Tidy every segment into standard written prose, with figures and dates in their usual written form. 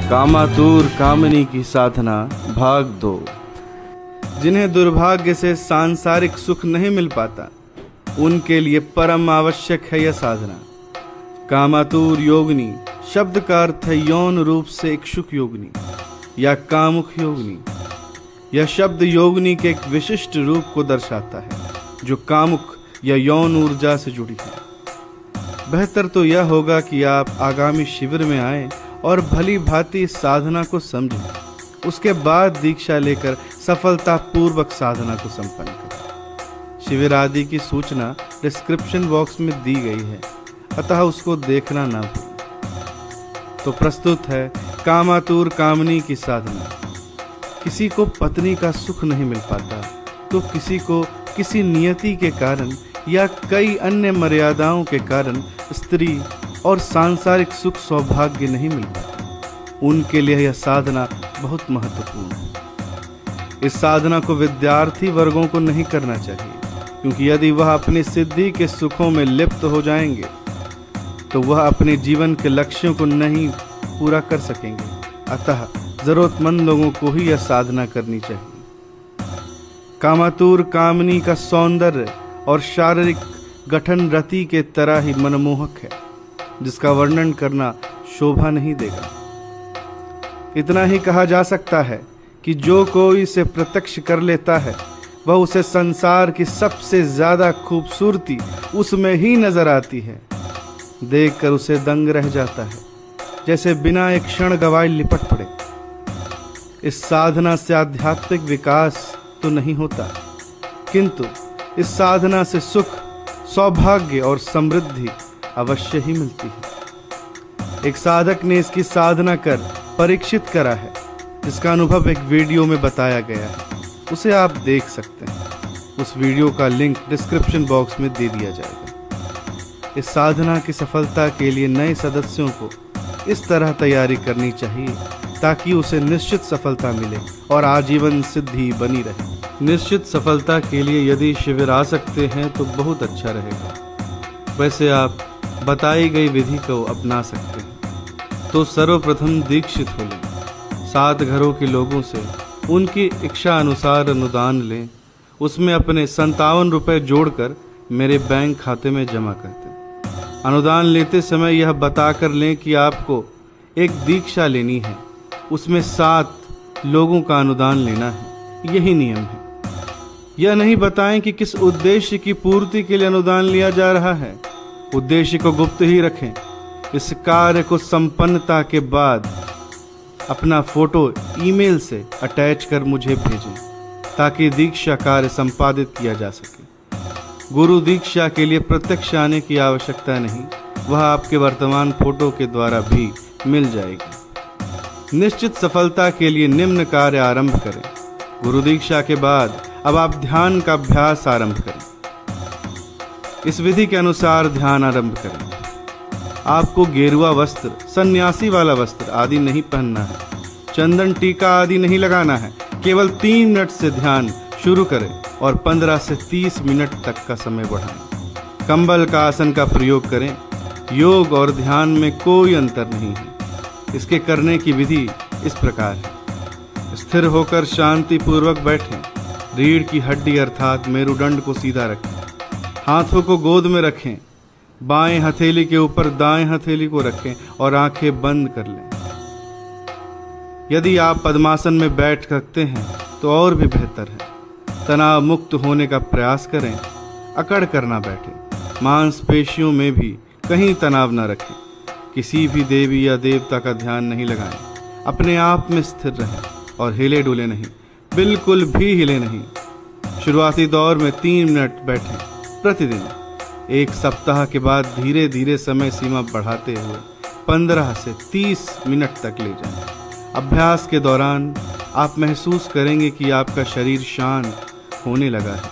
कामातुर कामिनी की साधना भाग 2। जिन्हें दुर्भाग्य से सांसारिक सुख नहीं मिल पाता, उनके लिए परम आवश्यक है यह साधना। कामातुर योगिनी शब्द का अर्थ है यौन रूप से इच्छुक योगिनी या कामुक योगिनी। यह शब्द योगिनी के एक विशिष्ट रूप को दर्शाता है जो कामुक या यौन ऊर्जा से जुड़ी है। बेहतर तो यह होगा कि आप आगामी शिविर में आएं और भली भांति इस साधना को समझें। उसके बाद दीक्षा लेकर सफलतापूर्वक साधना को संपन्न करें। शिविर आदि की सूचना डिस्क्रिप्शन बॉक्स में दी गई है, अतः उसको देखना ना भूलें। तो प्रस्तुत है कामातुर कामिनी की साधना। किसी को पत्नी का सुख नहीं मिल पाता तो किसी को किसी नियति के कारण या कई अन्य मर्यादाओं के कारण स्त्री और सांसारिक सुख सौभाग्य नहीं मिल पाता। उनके लिए यह साधना बहुत महत्वपूर्ण है। इस साधना को विद्यार्थी वर्गों को नहीं करना चाहिए, क्योंकि यदि वह अपनी सिद्धि के सुखों में लिप्त हो जाएंगे तो वह अपने जीवन के लक्ष्यों को नहीं पूरा कर सकेंगे। अतः जरूरतमंद लोगों को ही यह साधना करनी चाहिए। कामातुर कामिनी का सौंदर्य और शारीरिक गठन रति के तरह ही मनमोहक है, जिसका वर्णन करना शोभा नहीं देगा। इतना ही कहा जा सकता है कि जो कोई इसे प्रत्यक्ष कर लेता है वह उसे संसार की सबसे ज्यादा खूबसूरती उसमें ही नजर आती है। देखकर उसे दंग रह जाता है, जैसे बिना एक क्षण गवाए लिपट पड़े। इस साधना से आध्यात्मिक विकास तो नहीं होता, किंतु इस साधना से सुख, सौभाग्य और समृद्धि अवश्य ही मिलती है। एक साधक ने इसकी साधना कर परीक्षित करा है, जिसका अनुभव एक वीडियो में बताया गया है। उसे आप देख सकते हैं। उस वीडियो का लिंक डिस्क्रिप्शन बॉक्स में दे दिया जाएगा। इस साधना की सफलता के लिए नए सदस्यों को इस तरह तैयारी करनी चाहिए ताकि उसे निश्चित सफलता मिले और आजीवन सिद्धि बनी रहे। निश्चित सफलता के लिए यदि शिविर आ सकते हैं तो बहुत अच्छा रहेगा। वैसे आप बताई गई विधि को अपना सकते हैं। तो सर्वप्रथम दीक्षित हो लें। 7 घरों के लोगों से उनकी इच्छा अनुसार अनुदान लें। उसमें अपने 57 रुपये जोड़कर मेरे बैंक खाते में जमा कर दें। अनुदान लेते समय यह बताकर लें कि आपको एक दीक्षा लेनी है, उसमें 7 लोगों का अनुदान लेना है। यही नियम है। यह नहीं बताएं कि किस उद्देश्य की पूर्ति के लिए अनुदान लिया जा रहा है। उद्देश्य को गुप्त ही रखें। इस कार्य को संपन्नता के बाद अपना फोटो ईमेल से अटैच कर मुझे भेजें, ताकि दीक्षा कार्य संपादित किया जा सके। गुरु दीक्षा के लिए प्रत्यक्ष आने की आवश्यकता नहीं, वह आपके वर्तमान फोटो के द्वारा भी मिल जाएगी। निश्चित सफलता के लिए निम्न कार्य आरंभ करें। गुरु दीक्षा के बाद अब आप ध्यान का अभ्यास आरंभ करें। इस विधि के अनुसार ध्यान आरंभ करें। आपको गेरुआ वस्त्र, सन्यासी वाला वस्त्र आदि नहीं पहनना है। चंदन टीका आदि नहीं लगाना है। केवल 3 मिनट से ध्यान शुरू करें और 15 से 30 मिनट तक का समय बढ़ाएं। कंबल का आसन का प्रयोग करें। योग और ध्यान में कोई अंतर नहीं है। इसके करने की विधि इस प्रकार है। स्थिर होकर शांति पूर्वक बैठें। रीढ़ की हड्डी अर्थात मेरुदंड को सीधा रखें। हाथों को गोद में रखें। बाएं हथेली के ऊपर दाएं हथेली को रखें और आंखें बंद कर लें। यदि आप पद्मासन में बैठ सकते हैं तो और भी बेहतर है। तनाव मुक्त होने का प्रयास करें। अकड़ कर ना बैठें। मांसपेशियों में भी कहीं तनाव न रखें। किसी भी देवी या देवता का ध्यान नहीं लगाएं। अपने आप में स्थिर रहें और हिले डुले नहीं, बिल्कुल भी हिले नहीं। शुरुआती दौर में 3 मिनट बैठें प्रतिदिन। 1 सप्ताह के बाद धीरे धीरे समय सीमा बढ़ाते हुए 15 से 30 मिनट तक ले जाएं। अभ्यास के दौरान आप महसूस करेंगे कि आपका शरीर शांत होने लगा है।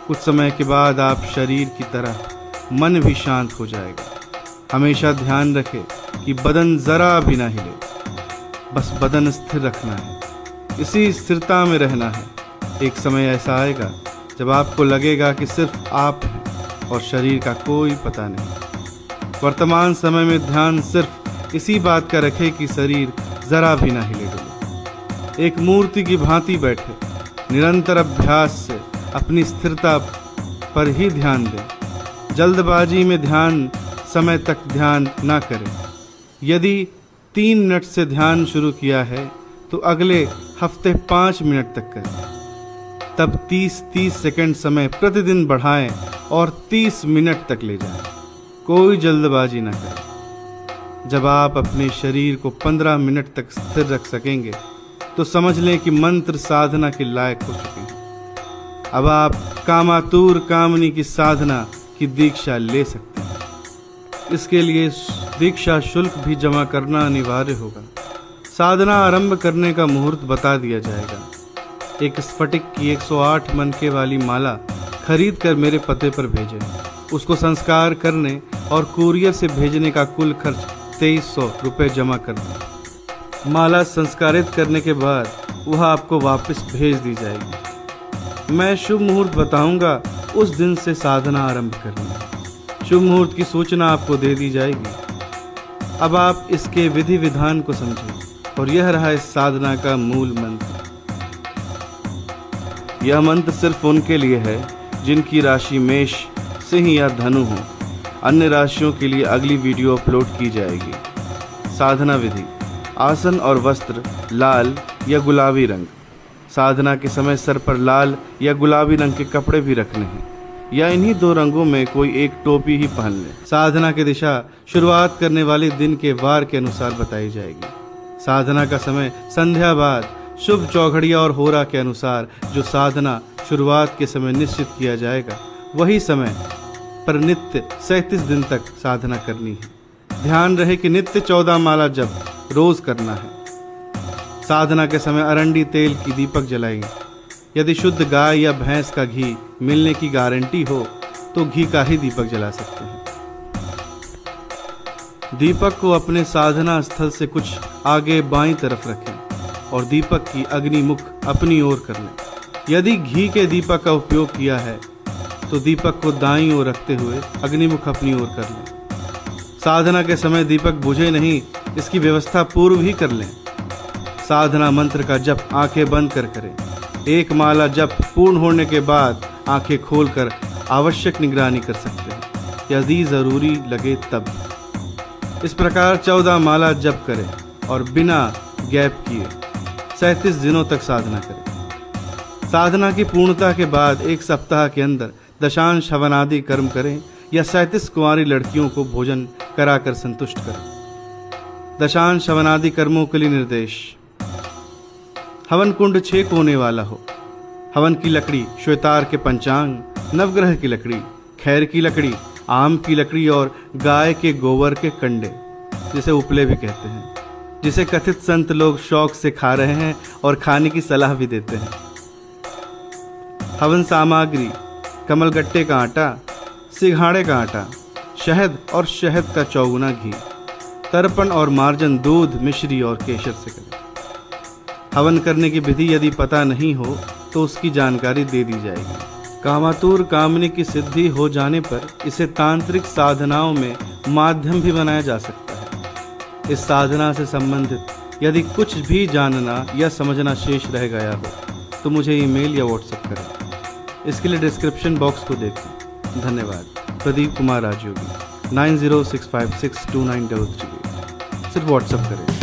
कुछ समय के बाद आप शरीर की तरह मन भी शांत हो जाएगा। हमेशा ध्यान रखें कि बदन जरा भी ना हिले, बस बदन स्थिर रखना है। इसी स्थिरता में रहना है। एक समय ऐसा आएगा जब आपको लगेगा कि सिर्फ आप हैं और शरीर का कोई पता नहीं। वर्तमान समय में ध्यान सिर्फ इसी बात का रखे कि शरीर जरा भी ना हिले डुले। एक मूर्ति की भांति बैठे, निरंतर अभ्यास से अपनी स्थिरता पर ही ध्यान दें। जल्दबाजी में ध्यान समय तक ध्यान ना करें। यदि 3 मिनट से ध्यान शुरू किया है तो अगले हफ्ते 5 मिनट तक करें। तब 30-30 सेकंड समय प्रतिदिन बढ़ाएं और 30 मिनट तक ले जाएं। कोई जल्दबाजी ना करें। जब आप अपने शरीर को 15 मिनट तक स्थिर रख सकेंगे तो समझ लें कि मंत्र साधना के लायक हो चुके हैं। अब आप कामातुर कामनी की साधना की दीक्षा ले सकते हैं। इसके लिए दीक्षा शुल्क भी जमा करना अनिवार्य होगा। साधना आरंभ करने का मुहूर्त बता दिया जाएगा। एक स्फटिक की 108 मनके वाली माला खरीद कर मेरे पते पर भेजें। उसको संस्कार करने और कुरियर से भेजने का कुल खर्च 2300 रुपये जमा कर दें। माला संस्कारित करने के बाद वह आपको वापस भेज दी जाएगी। मैं शुभ मुहूर्त बताऊंगा, उस दिन से साधना आरंभ करनी है। शुभ मुहूर्त की सूचना आपको दे दी जाएगी। अब आप इसके विधि विधान को समझें और यह रहा इस साधना का मूल मंत्र। यह मंत्र सिर्फ उनके लिए है जिनकी राशि मेष, सिंह या धनु हो। अन्य राशियों के लिए अगली वीडियो अपलोड की जाएगी। साधना विधि: आसन और वस्त्र लाल या गुलाबी रंग। साधना के समय सर पर लाल या गुलाबी रंग के कपड़े भी रखने हैं या इन्हीं 2 रंगों में कोई एक टोपी ही पहन ले। साधना की दिशा शुरुआत करने वाले दिन के वार के अनुसार बताई जाएगी। साधना का समय संध्या बाद शुभ चौघड़िया और होरा के अनुसार जो साधना शुरुआत के समय निश्चित किया जाएगा, वही समय पर नित्य 37 दिन तक साधना करनी है। ध्यान रहे कि नित्य 14 माला जप रोज करना है। साधना के समय अरंडी तेल की दीपक जलाएंगे। यदि शुद्ध गाय या भैंस का घी मिलने की गारंटी हो तो घी का ही दीपक जला सकते हैं। दीपक को अपने साधना स्थल से कुछ आगे बाईं तरफ रखें और दीपक की अग्नि मुख अपनी ओर कर लें। यदि घी के दीपक का उपयोग किया है तो दीपक को दाईं ओर रखते हुए अग्निमुख अपनी ओर कर लें। साधना के समय दीपक बुझे नहीं, इसकी व्यवस्था पूर्व ही कर लें। साधना मंत्र का जप आंखें बंद कर करें। एक माला जप पूर्ण होने के बाद आंखें खोलकर आवश्यक निगरानी कर सकते हैं, यदि जरूरी लगे तब। इस प्रकार 14 माला जप करें और बिना गैप किए 37 दिनों तक साधना करें। साधना की पूर्णता के बाद 1 सप्ताह के अंदर दशांश हवन आदि कर्म करें या 37 कुंवारी लड़कियों को भोजन कराकर संतुष्ट करें। दशांश हवन आदि कर्मों के लिए निर्देश: हवन कुंड 6 कोने वाला हो। हवन की लकड़ी श्वेतार के पंचांग, नवग्रह की लकड़ी, खैर की लकड़ी, आम की लकड़ी और गाय के गोबर के कंडे, जिसे उपले भी कहते हैं, जिसे कथित संत लोग शौक से खा रहे हैं और खाने की सलाह भी देते हैं। हवन सामग्री: कमलगट्टे का आटा, सिंघाड़े का आटा, शहद और शहद का 4 गुना घी। तर्पण और मार्जन दूध, मिश्री और केसर से करें। हवन करने की विधि यदि पता नहीं हो तो उसकी जानकारी दे दी जाएगी। कामातुर कामनी की सिद्धि हो जाने पर इसे तांत्रिक साधनाओं में माध्यम भी बनाया जा सकता है। इस साधना से संबंधित यदि कुछ भी जानना या समझना शेष रह गया हो तो मुझे ईमेल या व्हाट्सएप करें। इसके लिए डिस्क्रिप्शन बॉक्स को देखें। धन्यवाद। प्रदीप कुमार राजयोगी 9065629333। सिर्फ व्हाट्सएप करें।